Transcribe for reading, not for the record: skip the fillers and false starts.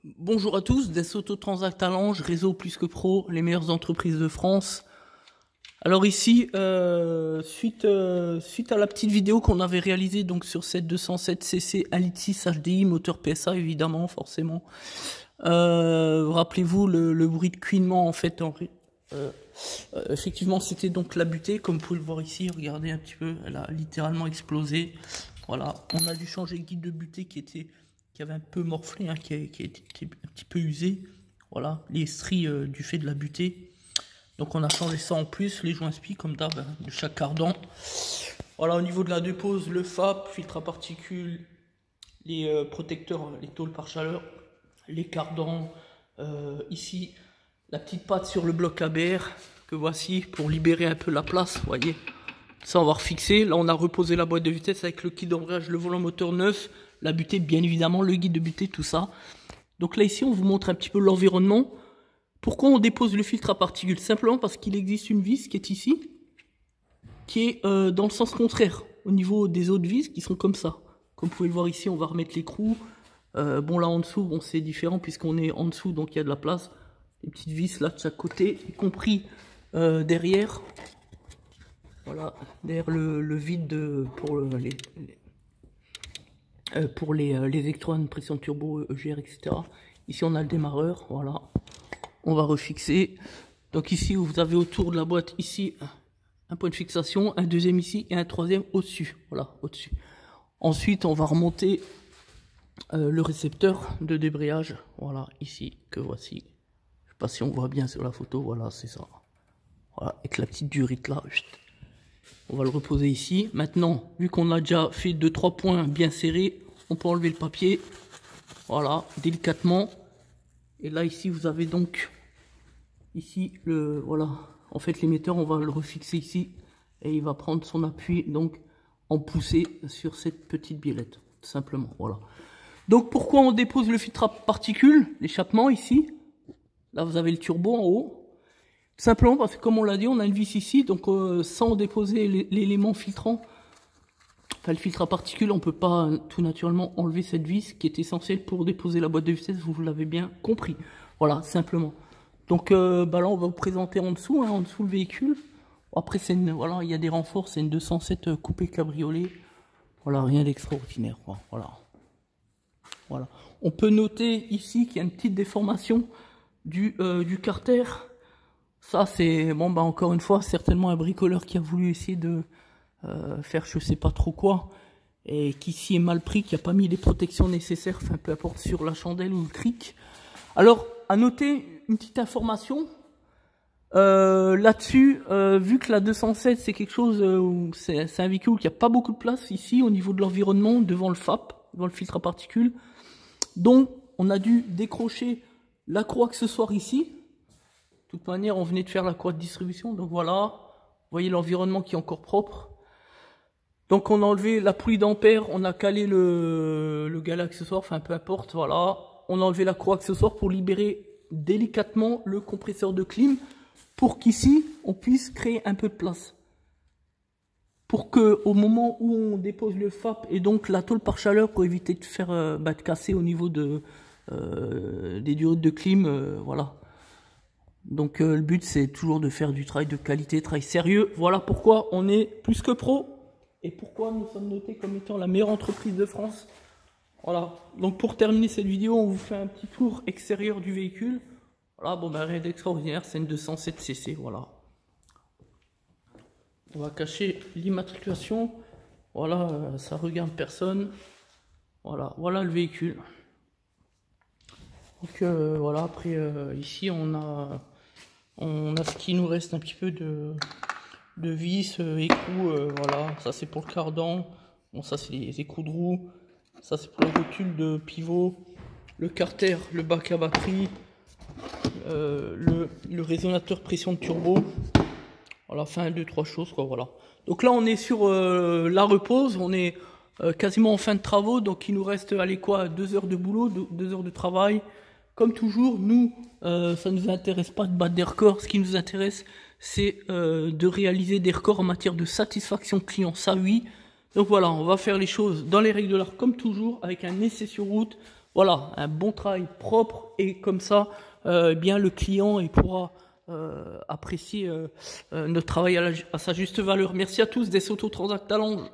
Bonjour à tous, des Autotransact à Lange, réseau plus que pro, les meilleures entreprises de France. Alors ici, suite à la petite vidéo qu'on avait réalisée donc sur cette 207cc 1.6 HDI, moteur PSA évidemment, forcément. Rappelez-vous le bruit de couinement en fait. Effectivement, c'était donc la butée, comme vous pouvez le voir ici. Regardez un petit peu, elle a littéralement explosé. Voilà, on a dû changer le guide de butée qui avait un peu morflé, hein, qui était un petit peu usé. Voilà, les stries du fait de la butée. Donc on a changé ça en plus, les joints spi comme d'hab, de chaque cardan. Voilà, au niveau de la dépose, le FAP, filtre à particules, les protecteurs, les tôles par chaleur, les cardans. Ici, la petite patte sur le bloc ABR que voici pour libérer un peu la place, vous voyez. Ça on va refixer. Là on a reposé la boîte de vitesse avec le kit d'embrayage, le volant moteur neuf, la butée bien évidemment, le guide de butée, tout ça. Donc là ici on vous montre un petit peu l'environnement. Pourquoi on dépose le filtre à particules? Simplement parce qu'il existe une vis qui est ici, qui est dans le sens contraire, au niveau des autres vis qui sont comme ça. Comme vous pouvez le voir ici, on va remettre l'écrou. Bon là en dessous, bon c'est différent puisqu'on est en dessous, donc il y a de la place. Les petites vis là de chaque côté, y compris derrière. Voilà, derrière le vide pour les électrodes, pression turbo, EGR, etc. Ici on a le démarreur, voilà. On va refixer. Donc ici vous avez autour de la boîte ici un point de fixation, un deuxième ici et un troisième au-dessus. Voilà, au-dessus. Ensuite on va remonter le récepteur de débrayage. Voilà, ici que voici. Je sais pas si on voit bien sur la photo. Voilà, c'est ça. Voilà, avec la petite durite là. On va le reposer ici. Maintenant, vu qu'on a déjà fait 2-3 points bien serrés, on peut enlever le papier. Voilà, délicatement. Et là ici vous avez donc ici voilà, en fait l'émetteur on va le refixer ici et il va prendre son appui donc en poussée sur cette petite biellette tout simplement. Voilà, donc pourquoi on dépose le filtre à particules, l'échappement ici, là vous avez le turbo en haut, tout simplement parce que comme on l'a dit on a une vis ici, donc sans déposer l'élément filtrant, enfin le filtre à particules, on peut pas tout naturellement enlever cette vis qui est essentielle pour déposer la boîte de vitesse, vous l'avez bien compris. Voilà, simplement. Donc là on va vous présenter en dessous, hein, en dessous le véhicule. Après voilà, il y a des renforts, c'est une 207 coupé cabriolet. Voilà, rien d'extraordinaire. Voilà. On peut noter ici qu'il y a une petite déformation du carter. Ça c'est bon bah encore une fois certainement un bricoleur qui a voulu essayer de faire je sais pas trop quoi et qui s'y est mal pris, qui a pas mis les protections nécessaires, enfin peu importe, sur la chandelle ou le cric. Alors à noter une petite information là-dessus, vu que la 207 c'est quelque chose où c'est un véhicule qui a pas beaucoup de place ici au niveau de l'environnement devant le FAP, devant le filtre à particules, donc on a dû décrocher la croix accessoire ici. De toute manière on venait de faire la croix de distribution, donc voilà, vous voyez l'environnement qui est encore propre. Donc on a enlevé la poulie d'ampère, on a calé le galet accessoire, enfin peu importe, voilà. On a enlevé la croix accessoire pour libérer délicatement le compresseur de clim, pour qu'ici on puisse créer un peu de place. Pour que au moment où on dépose le FAP et donc la tôle par chaleur pour éviter de faire de casser au niveau des diodes de clim, voilà. Donc le but c'est toujours de faire du travail de qualité, travail sérieux. Voilà pourquoi on est plus que pro et pourquoi nous sommes notés comme étant la meilleure entreprise de France. Voilà, donc pour terminer cette vidéo, on vous fait un petit tour extérieur du véhicule. Voilà, bon ben rien d'extraordinaire, c'est une 207cc, voilà. On va cacher l'immatriculation. Voilà, ça regarde personne. Voilà, voilà le véhicule. Donc voilà, après ici on a ce qui nous reste un petit peu de vis, écrou, voilà, ça c'est pour le cardan. Bon ça c'est les écrous de roue. Ça c'est pour la rotule de pivot, le carter, le bac à batterie, le résonateur pression de turbo. Voilà, enfin 2-3 choses quoi, voilà. Donc là on est sur la repose, on est quasiment en fin de travaux, donc il nous reste allez quoi, 2 heures de boulot, 2 heures de travail. Comme toujours, nous, ça ne nous intéresse pas de battre des records, ce qui nous intéresse c'est de réaliser des records en matière de satisfaction client, ça oui. Donc voilà, on va faire les choses dans les règles de l'art comme toujours, avec un essai sur route. Voilà, un bon travail propre et comme ça, eh bien le client il pourra apprécier notre travail à sa juste valeur. Merci à tous des Autotransact Talange.